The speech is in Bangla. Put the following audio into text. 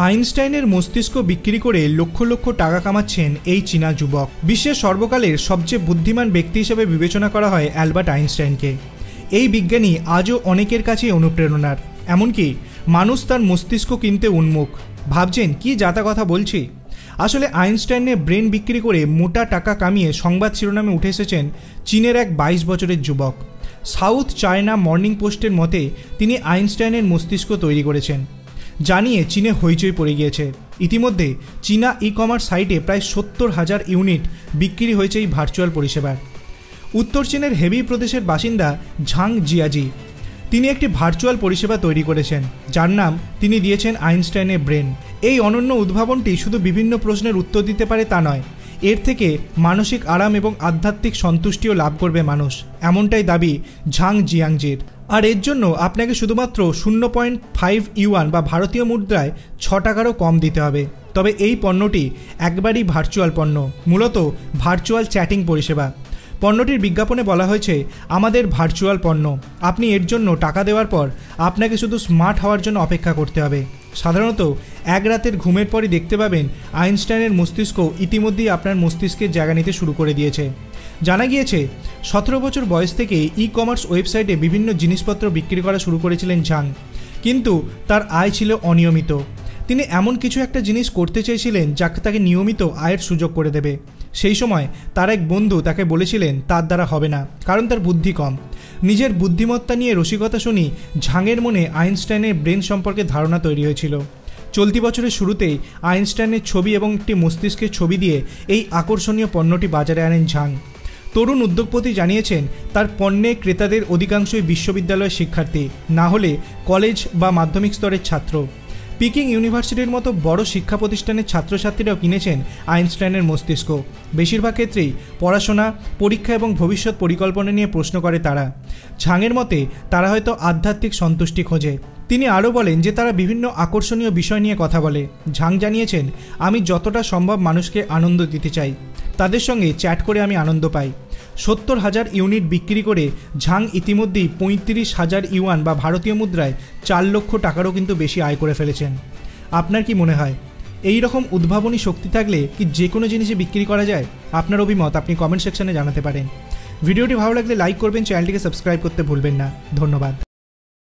আইনস্টাইনের মস্তিষ্ক বিক্রি করে লক্ষ লক্ষ টাকা কামাচ্ছেন এই চীনা যুবক। বিশ্বের সর্বকালের সবচেয়ে বুদ্ধিমান ব্যক্তি হিসেবে বিবেচনা করা হয় অ্যালবার্ট আইনস্টাইনকে। এই বিজ্ঞানী আজও অনেকের কাছেই অনুপ্রেরণার। এমনকি মানুষ তার মস্তিষ্ক কিনতে উন্মুখ। ভাবছেন কি জাতা কথা বলছি? আসলে আইনস্টাইনের ব্রেন বিক্রি করে মোটা টাকা কামিয়ে সংবাদ শিরোনামে উঠে এসেছেন চীনের এক 22 বছরের যুবক। সাউথ চায়না মর্নিং পোস্টের মতে তিনি আইনস্টাইনের মস্তিষ্ক তৈরি করেছেন, জানিয়ে চীনে হইচই পড়ে গিয়েছে। ইতিমধ্যে চীনা ই-কমার্স সাইটে প্রায় 70,000 ইউনিট বিক্রি হয়েছে এই ভার্চুয়াল পরিষেবার। উত্তর চীনের হেবি প্রদেশের বাসিন্দা ঝাং জিয়াজি তিনি একটি ভার্চুয়াল পরিষেবা তৈরি করেছেন, যার নাম তিনি দিয়েছেন আইনস্টাইনের ব্রেন। এই অনন্য উদ্ভাবনটি শুধু বিভিন্ন প্রশ্নের উত্তর দিতে পারে তা নয়, এর থেকে মানসিক আরাম এবং আধ্যাত্মিক সন্তুষ্টিও লাভ করবে মানুষ, এমনটাই দাবি ঝাং জিয়াংজির। আর এর জন্য আপনাকে শুধুমাত্র 0.5 ইউয়ান বা ভারতীয় মুদ্রায় 6 টাকারও কম দিতে হবে। তবে এই পণ্যটি একবারই ভার্চুয়াল পণ্য, মূলত ভার্চুয়াল চ্যাটিং পরিষেবা। পণ্যটির বিজ্ঞাপনে বলা হয়েছে, আমাদের ভার্চুয়াল পণ্য, আপনি এর জন্য টাকা দেওয়ার পর আপনাকে শুধু স্মার্ট হওয়ার জন্য অপেক্ষা করতে হবে। সাধারণত এক রাতের ঘুমের পরই দেখতে পাবেন আইনস্টাইনের মস্তিষ্ক ইতিমধ্যেই আপনার মস্তিষ্কের জায়গা নিতে শুরু করে দিয়েছে। জানা গিয়েছে 17 বছর বয়স থেকে ই-কমার্স ওয়েবসাইটে বিভিন্ন জিনিসপত্র বিক্রি করা শুরু করেছিলেন ঝাং, কিন্তু তার আয় ছিল অনিয়মিত। তিনি এমন কিছু একটা জিনিস করতে চেয়েছিলেন যা তাকে নিয়মিত আয়ের সুযোগ করে দেবে। সেই সময় তার এক বন্ধু তাকে বলেছিলেন তার দ্বারা হবে না, কারণ তার বুদ্ধি কম। নিজের বুদ্ধিমত্তা নিয়ে রসিকতা শুনি ঝাংয়ের মনে আইনস্টাইনের ব্রেন সম্পর্কে ধারণা তৈরি হয়েছিল। চলতি বছরের শুরুতেই আইনস্টাইনের ছবি এবং একটি মস্তিষ্কের ছবি দিয়ে এই আকর্ষণীয় পণ্যটি বাজারে আনেন ঝাং। তরুণ উদ্যোগপতি জানিয়েছেন, তার পণ্যে ক্রেতাদের অধিকাংশই বিশ্ববিদ্যালয়ের শিক্ষার্থী, না হলে কলেজ বা মাধ্যমিক স্তরের ছাত্র। পিকিং ইউনিভার্সিটির মতো বড় শিক্ষা প্রতিষ্ঠানের ছাত্রছাত্রীরাও কিনেছেন আইনস্টাইনের মস্তিষ্ক। বেশিরভাগ ক্ষেত্রেই পড়াশোনা, পরীক্ষা এবং ভবিষ্যৎ পরিকল্পনা নিয়ে প্রশ্ন করে তারা। ঝাংয়ের মতে তারা হয়তো আধ্যাত্মিক সন্তুষ্টি খোঁজে। তিনি আরও বলেন যে তারা বিভিন্ন আকর্ষণীয় বিষয় নিয়ে কথা বলে। ঝাং জানিয়েছেন, আমি যতটা সম্ভব মানুষকে আনন্দ দিতে চাই, তাদের সঙ্গে চ্যাট করে আমি আনন্দ পাই। 70,000 ইউনিট বিক্রি করে ঝাং ইতিমধ্যেই 35,000 ইউয়ান বা ভারতীয় মুদ্রায় 4 লক্ষ টাকারও কিন্তু বেশি আয় করে ফেলেছেন। আপনার কি মনে হয়, এই রকম উদ্ভাবনী শক্তি থাকলে কি যে কোনো জিনিসই বিক্রি করা যায়? আপনার অভিমত আপনি কমেন্ট সেকশনে জানাতে পারেন। ভিডিওটি ভালো লাগলে লাইক করবেন, চ্যানেলটিকে সাবস্ক্রাইব করতে ভুলবেন না। ধন্যবাদ।